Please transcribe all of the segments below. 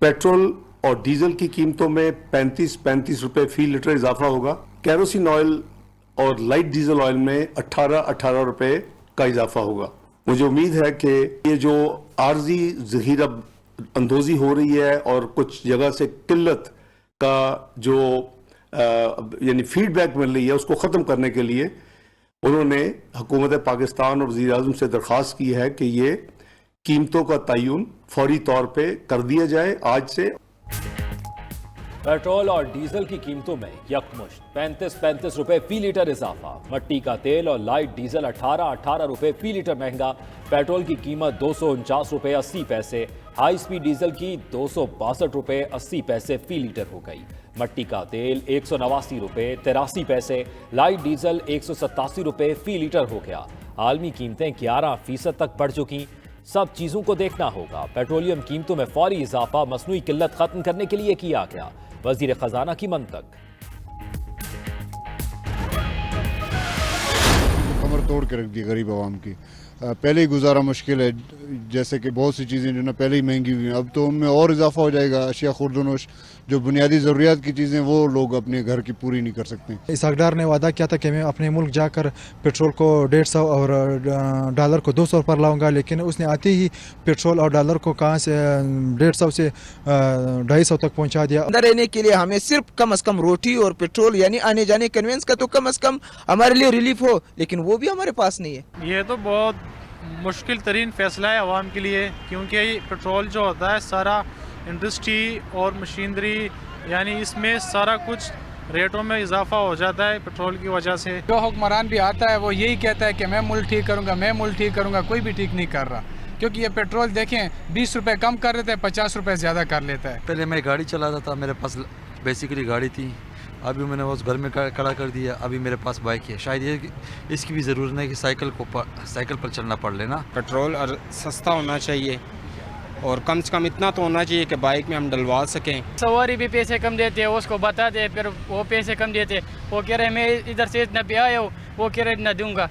Petrol और diesel की कीमतों में 35 रुपए फी लीटर इजाफा होगा। कैरोसिन ऑयल और लाइट डीजल ऑयल में 18 रुपए का इजाफा होगा। मुझे उम्मीद है कि ये जो आर्जी जहीरा अंदोजी हो रही है और कुछ जगह से किल्लत का जो यानी फीडबैक मिल रही है उसको ख़त्म करने के लिए उन्होंने हुकूमत पाकिस्तान और वज़ीर आज़म से दरख्वास्त की है कि ये कीमतों का तयन फौरी तौर पे कर दिया जाए आज से। पेट्रोल और डीजल की कीमतों में यकमुश्त 35 रुपए फी लीटर इजाफा। मट्टी का तेल और लाइट डीजल 18 रुपए फी लीटर महंगा। पेट्रोल की कीमत 249 रुपए 80 पैसे, हाई स्पीड डीजल की 262 रुपए 80 पैसे फी लीटर हो गई। मट्टी का तेल 189 रुपए 83 पैसे, लाइट डीजल 187 रुपए फी लीटर हो गया। आलमी कीमतें 11% तक बढ़ चुकी। सब चीजों को देखना होगा। पेट्रोलियम कीमतों में फौरी इजाफा मसनूई किल्लत खत्म करने के लिए किया गया। वजीर खजाना की मंतक। कमर तोड़ के रख दी गरीब आवाम की। पहले ही गुजारा मुश्किल है, जैसे कि बहुत सी चीज़ें जो ना पहले ही महंगी हुई हैं, अब तो उनमें और इजाफा हो जाएगा। अशिया खुर्दनोश जो बुनियादी ज़रूरियात की चीज़ें वो लोग अपने घर की पूरी नहीं कर सकते। इसहाकडार ने वादा किया था कि मैं अपने मुल्क जाकर पेट्रोल को 150 और डॉलर को 200 पर लाऊंगा, लेकिन उसने आते ही पेट्रोल और डॉलर को कहाँ से 150 से 250 तक पहुँचा दिया। अंदर रहने के लिए हमें सिर्फ कम से कम रोटी और पेट्रोल यानी आने जाने कन्वेंस का तो कम से कम हमारे लिए रिलीफ हो, लेकिन वो भी हमारे पास नहीं है। ये तो बहुत मुश्किल तरीन फैसला है आवाम के लिए, क्योंकि पेट्रोल जो होता है सारा इंडस्ट्री और मशीनरी यानी इसमें सारा कुछ रेटों में इजाफा हो जाता है पेट्रोल की वजह से। जो हुक्मरान भी आता है वो यही कहता है कि मैं मुल्क ठीक करूँगा, मैं मुल्क ठीक करूँगा, कोई भी ठीक नहीं कर रहा। क्योंकि ये पेट्रोल देखें 20 रुपए कम कर लेते हैं, 50 रुपए ज़्यादा कर लेता है। पहले मैं गाड़ी चलाता था, मेरे पास बेसिकली गाड़ी थी, अभी मैंने उस घर में खड़ा कर दिया। अभी मेरे पास बाइक है। शायद ये इसकी भी ज़रूरत है कि साइकिल पर चलना पड़ लेना। पेट्रोल और सस्ता होना चाहिए और कम से कम इतना तो होना चाहिए कि बाइक में हम डलवा सकें। सवारी भी पैसे कम देते हैं, उसको बता दे फिर वो पैसे कम देते, वो कह रहे मैं इधर से इतना पे आया हूँ, वो कह रहे इतना दूंगा।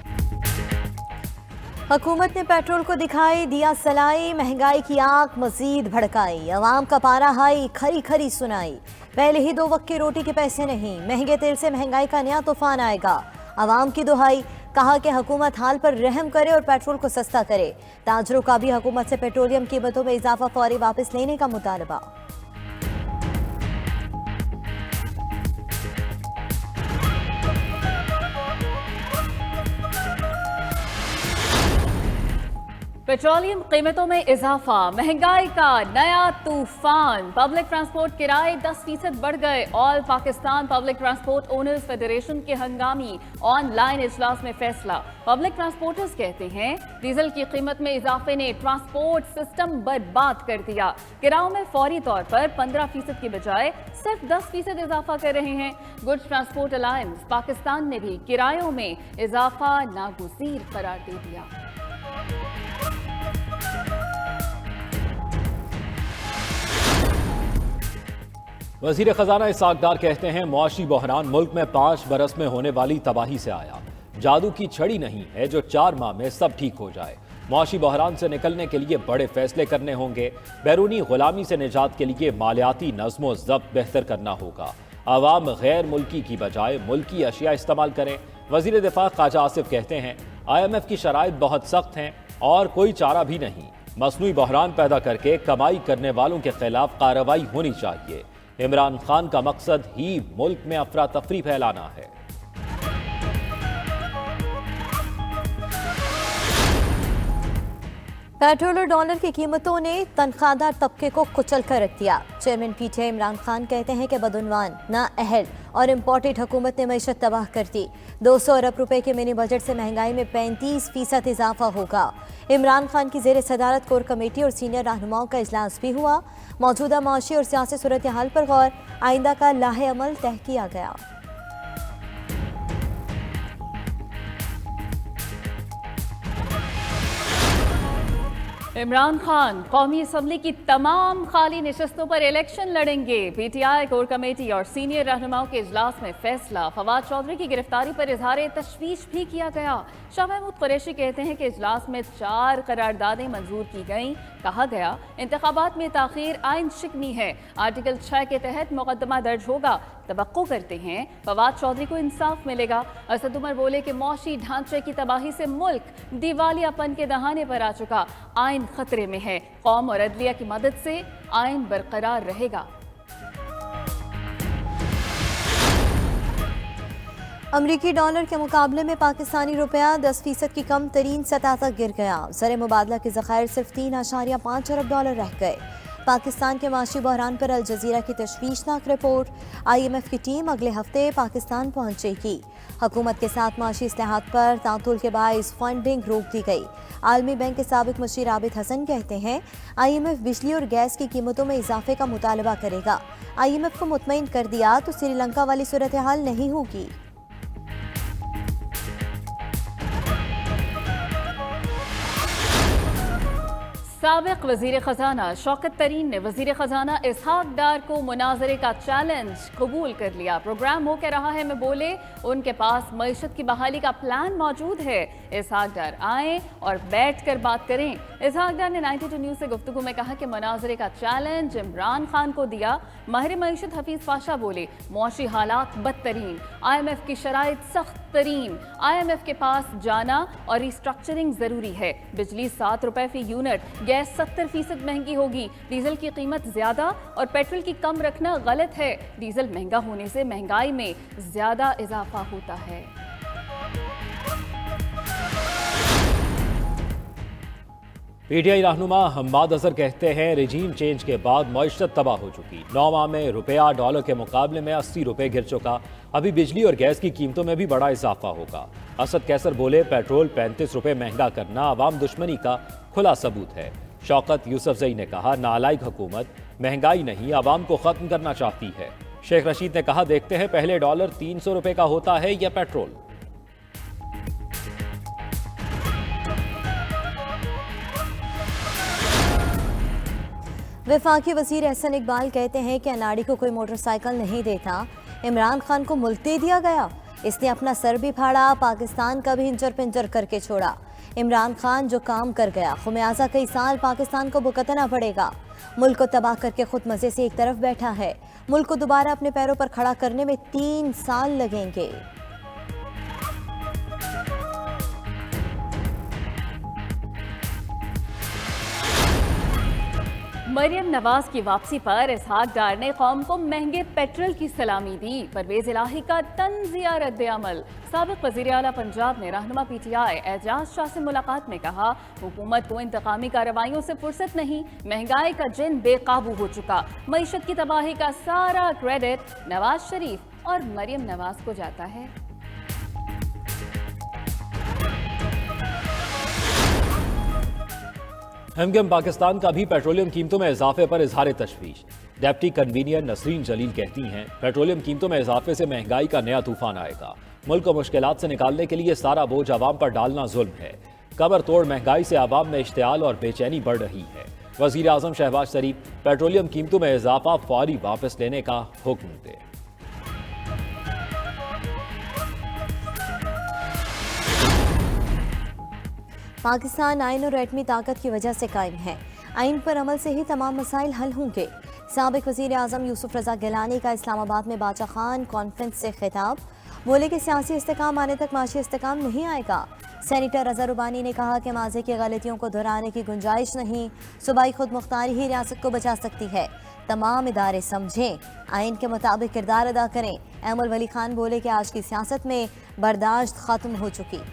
हुकूमत ने पेट्रोल को दिखाई दिया सलाई, महंगाई की आग मजीद भड़काई, अवाम का पारा हाई खरी खरी सुनाई। पहले ही 2 वक्त की रोटी के पैसे नहीं, महंगे तेल से महंगाई का नया तूफान आएगा। अवाम की दुहाई, कहा कि हुकूमत हाल पर रहम करे और पेट्रोल को सस्ता करे। ताजरों का भी हुकूमत से पेट्रोलियम कीमतों में इजाफा फौरी वापस लेने का मुतालबा। पेट्रोलियम कीमतों में इजाफा, महंगाई का नया तूफान। पब्लिक ट्रांसपोर्ट किराए 10% बढ़ गए। All Pakistan public transport owners federation के हंगामी ऑनलाइन इजलास में फैसला। पब्लिक ट्रांसपोर्टर्स कहते हैं डीजल की कीमत में इजाफे ने ट्रांसपोर्ट सिस्टम बर्बाद कर दिया। किरायों में फौरी तौर पर 15% की बजाय सिर्फ 10% इजाफा कर रहे हैं। गुड्स ट्रांसपोर्ट अलायंस पाकिस्तान ने भी किरायों में इजाफा नागुज़ीर करार दे दिया। वजीर खजाना इसहाकडार कहते हैं मुआशी बहरान मुल्क में 5 बरस में होने वाली तबाही से आया। जादू की छड़ी नहीं है जो 4 माह में सब ठीक हो जाए। मुआशी बहरान से निकलने के लिए बड़े फैसले करने होंगे। बैरूनी गुलामी से निजात के लिए मालियाती नज़्म ज़ब्त बेहतर करना होगा। आवाम गैर मुल्की की बजाय मुल्की अशिया इस्तेमाल करें। वजीर दिफा ख्वाजा आसिफ कहते हैं IMF की शराइत बहुत सख्त हैं और कोई चारा भी नहीं। मसनूई बहरान पैदा करके कमाई करने वालों के खिलाफ कार्रवाई होनी चाहिए। इमरान खान का मकसद ही मुल्क में अफरा तफरी फैलाना है। पेट्रोल और डॉलर की कीमतों ने तनख्वाहदार तबके को कुचल कर रख दिया। चेयरमैन PTI इमरान खान कहते हैं कि बदउनवान, नाअहल और इम्पोर्टेड हुकूमत ने मईशत तबाह कर दी। 200 अरब रुपए के मिनी बजट से महंगाई में 35% इजाफा होगा। इमरान खान की जेर सदारत कोर कमेटी और सीनियर रहनुमाओं का इजलास भी हुआ। मौजूदा माशी और सियासी सूरत हाल पर गौर, आइंदा का लाहे अमल तय किया गया। इमरान खान कौमी असम्बली की तमाम खाली नशस्तों पर इलेक्शन लड़ेंगे। पीटीआई कोर कमेटी और सीनियर रहनुमाओं के इजलास में फैसला। फवाद चौधरी की गिरफ्तारी पर इजहार तशवीश भी किया गया। शाह महमूद कुरैशी कहते हैं कि इजलास में 4 करारदादें मंजूर की गईं। कहा गया इंतखाबात में ताखीर आइन शिकनी है। आर्टिकल 6 के तहत मुकदमा दर्ज होगा। तवक्को करते हैं फवाद चौधरी को इंसाफ मिलेगा। असद उमर बोले कि मौशी ढांचे की तबाही से मुल्क दिवालियापन के दहाने पर आ चुका। आइन खतरे में है। कौम और अदलिया की मदद से आइन बरकरार रहेगा। अमरीकी डॉलर के मुकाबले में पाकिस्तानी रुपया 10% की कम तरीन सतह तक गिर गया। ज़र मुबादला के ज़खायर सिर्फ 3.5 अरब डॉलर रह गए। पाकिस्तान के माशी बहरान पर अल जजीरा की तशवीशनाक रिपोर्ट। IMF की टीम अगले हफ्ते पाकिस्तान पहुंचेगी। हुकूमत के साथ माशी इस्तेहात पर तातुल के बाइस फंडिंग रोक दी गई। आलमी बैंक के साबिक मुशीर आबिद हसन कहते हैं IMF बिजली और गैस की कीमतों में इजाफे का मुतालबा करेगा। IMF को मुतमईन कर दिया तो श्रीलंका वाली सूरत हाल नहीं होगी। साबिक वजीर खजाना शौकत तरीन ने वजीर खजाना इसहाक डार को मुनाजरे का चैलेंज कबूल कर लिया। प्रोग्राम हो क्या रहा है में बोले उनके पास मईशत की बहाली का प्लान मौजूद है। इसहाक डार आए और बैठ कर बात करें। इसहाक डार ने 92 न्यूज़ से गुफ्तगू में कहा कि मुनाजरे का चैलेंज इमरान खान को दिया। माहिर मईशत हफीज पाशा बोले मौशी हालात बदतरीन, IMF की शराइत सख्त तरीन, IMF के पास जाना और रिस्ट्रक्चरिंग जरूरी है। बिजली 7 रुपए फी यूनिट, गैस 70% महंगी होगी। डीजल की कीमत ज्यादा और पेट्रोल की कम रखना गलत है। डीजल महंगा होने से महंगाई में ज्यादा इजाफा होता है। पीटीआई रहनुमा हम्माद अजहर कहते हैं रिजीम चेंज के बाद मईशत तबाह हो चुकी। 9 माह में रुपया डॉलर के मुकाबले में 80 रुपए गिर चुका। अभी बिजली और गैस की कीमतों में भी बड़ा इजाफा होगा। असद कैसर बोले पेट्रोल 35 रुपए महंगा करना अवाम दुश्मनी का खुला सबूत है। शौकत यूसुफजई ने कहा नालायक हुकूमत महंगाई नहीं अवाम को खत्म करना चाहती है। शेख रशीद ने कहा देखते हैं पहले डॉलर 300 रुपए का होता है या पेट्रोल। वफाकी वजीर एहसन इकबाल कहते हैं कि अनाड़ी को कोई मोटरसाइकिल नहीं देता। इमरान खान को मुल्क दे दिया गया। इसने अपना सर भी फाड़ा, पाकिस्तान का भी इंजर पिंजर करके छोड़ा। इमरान खान जो काम कर गया खुमियाजा कई साल पाकिस्तान को भुगतना पड़ेगा। मुल्क को तबाह करके खुद मजे से एक तरफ बैठा है। मुल्क को दोबारा अपने पैरों पर खड़ा करने में 3 साल लगेंगे। मरियम नवाज की वापसी पर इसहाक डार ने कौम को महंगे पेट्रोल की सलामी दी। परवेज इलाही का तंजिया रद्द-ए-अमल। साबिक वज़ीर आला पंजाब ने रहनुमा PTI एजाज शाह से मुलाकात में कहा हुकूमत को इंतकामी कार्रवाइयों से फुर्सत नहीं। महंगाई का जिन बेकाबू हो चुका। मईशत की तबाही का सारा क्रेडिट नवाज शरीफ और मरियम नवाज को जाता है। हमगम पाकिस्तान का भी पेट्रोलियम कीमतों में इजाफे पर इजहार तशवीश। डेप्टी कन्वीनियर नसरीन जलील कहती हैं पेट्रोलियम कीमतों में इजाफे से महंगाई का नया तूफान आएगा। मुल्क को मुश्किलात से निकालने के लिए सारा बोझ आवाम पर डालना जुल्म है। कमर तोड़ महंगाई से आवाम में इश्तियाल और बेचैनी बढ़ रही है। वजीर आजम शहबाज शरीफ पेट्रोलियम कीमतों में इजाफा फौरी वापस लेने का हुक्म दे। पाकिस्तान आइन और एटमी ताकत की वजह से कायम है। आइन पर अमल से ही तमाम मसाइल हल होंगे। साबिक वज़ीर आज़म यूसुफ रज़ा गिलानी का इस्लामाबाद में बादशाह खान कॉन्फ्रेंस से खिताब। बोले कि सियासी इस्तेकाम आने तक माशी इस्तेकाम नहीं आएगा। सेनेटर रज़ा रुबानी ने कहा कि माज़े की गलतियों को दोहराने की गुंजाइश नहीं। सूबाई खुद मुख्तारी ही रियासत को बचा सकती है। तमाम इदारे समझें, आइन के मुताबिक किरदार अदा करें। अहमद वली खान बोले कि आज की सियासत में बर्दाश्त खत्म हो चुकी।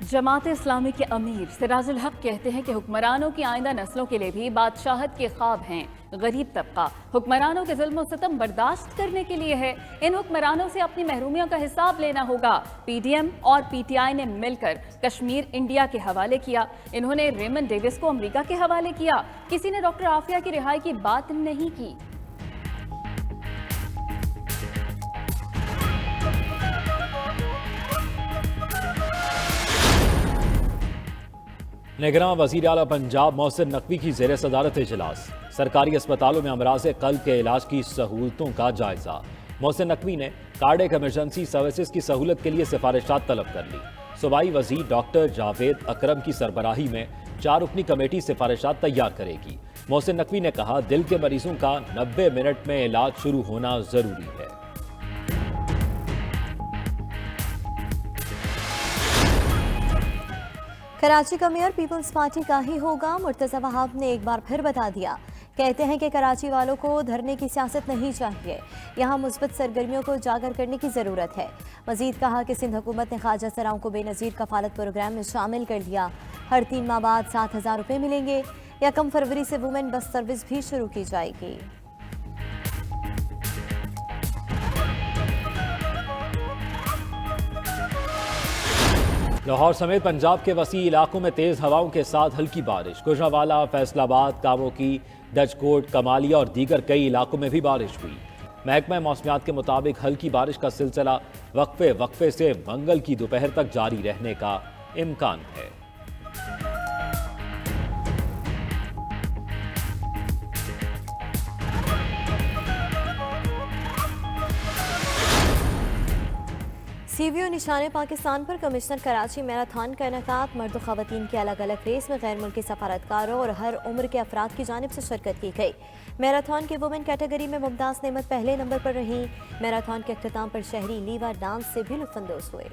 जमात इस्लामी के अमीर सिराजुल हक कहते हैं कि हुक्मरानों की आइंदा नस्लों के लिए भी बादशाहत के ख्वाब हैं। गरीब तबका हुक्मरानों के जुल्म और सितम बर्दाश्त करने के लिए है। इन हुक्मरानों से अपनी महरूमियों का हिसाब लेना होगा। PDM और PTI ने मिलकर कश्मीर इंडिया के हवाले किया। इन्होंने रेमन डेविस को अमेरिका के हवाले किया। किसी ने डॉक्टर आफिया की रिहाई की बात नहीं की। निगरान वज़ीर आला पंजाब मोहसिन नकवी की ज़ेर सदारत इजलास। सरकारी अस्पतालों में अमराज़ क़ल्ब के इलाज की सहूलतों का जायजा। मोहसिन नकवी ने कार्डियक इमरजेंसी सर्विसेज की सहूलत के लिए सिफारिशात तलब कर ली। सूबाई वज़ीर डॉक्टर जावेद अकरम की सरबराही में 4 रुकनी कमेटी सिफारिशात तैयार करेगी। मोहसिन नकवी ने कहा, दिल के मरीजों का 90 मिनट में इलाज शुरू होना जरूरी है। कराची का मेयर पीपल्स पार्टी का ही होगा। मुर्तज़ा वहाब ने एक बार फिर बता दिया। कहते हैं कि कराची वालों को धरने की सियासत नहीं चाहिए, यहाँ मुस्बत सरगर्मियों को उजागर करने की ज़रूरत है। मजीद कहा कि सिंध हुकूमत ने ख्वाजा सराओं को बेनज़ीर कफालत प्रोग्राम में शामिल कर लिया। हर 3 माह बाद 7,000 रुपये मिलेंगे। 1 फरवरी से वुमेन बस सर्विस भी शुरू की जाएगी। लाहौर समेत पंजाब के वसी इलाकों में तेज हवाओं के साथ हल्की बारिश। गुजरांवाला, फैसलाबाद, कामोकी, डचकोट, कमालिया और दीगर कई इलाकों में भी बारिश हुई। महकमा मौसमियात के मुताबिक हल्की बारिश का सिलसिला वक्फे से मंगल की दोपहर तक जारी रहने का इम्कान है। सीवीओ निशाने पाकिस्तान पर कमिश्नर कराची मैराथन का इनेकाद। मर्द और ख़वातीन की अलग अलग रेस में गैर मुल्की सफारतकारों और हर उम्र के अफराद की जानिब से शिरकत की गई। मैराथन के वुमेन कैटेगरी में मुमताज़ नेमत पहले नंबर पर रहीं। मैराथन के अख्ताम पर शहरी लीवा डांस से भी लुत्फ़अंदोज़ हुए।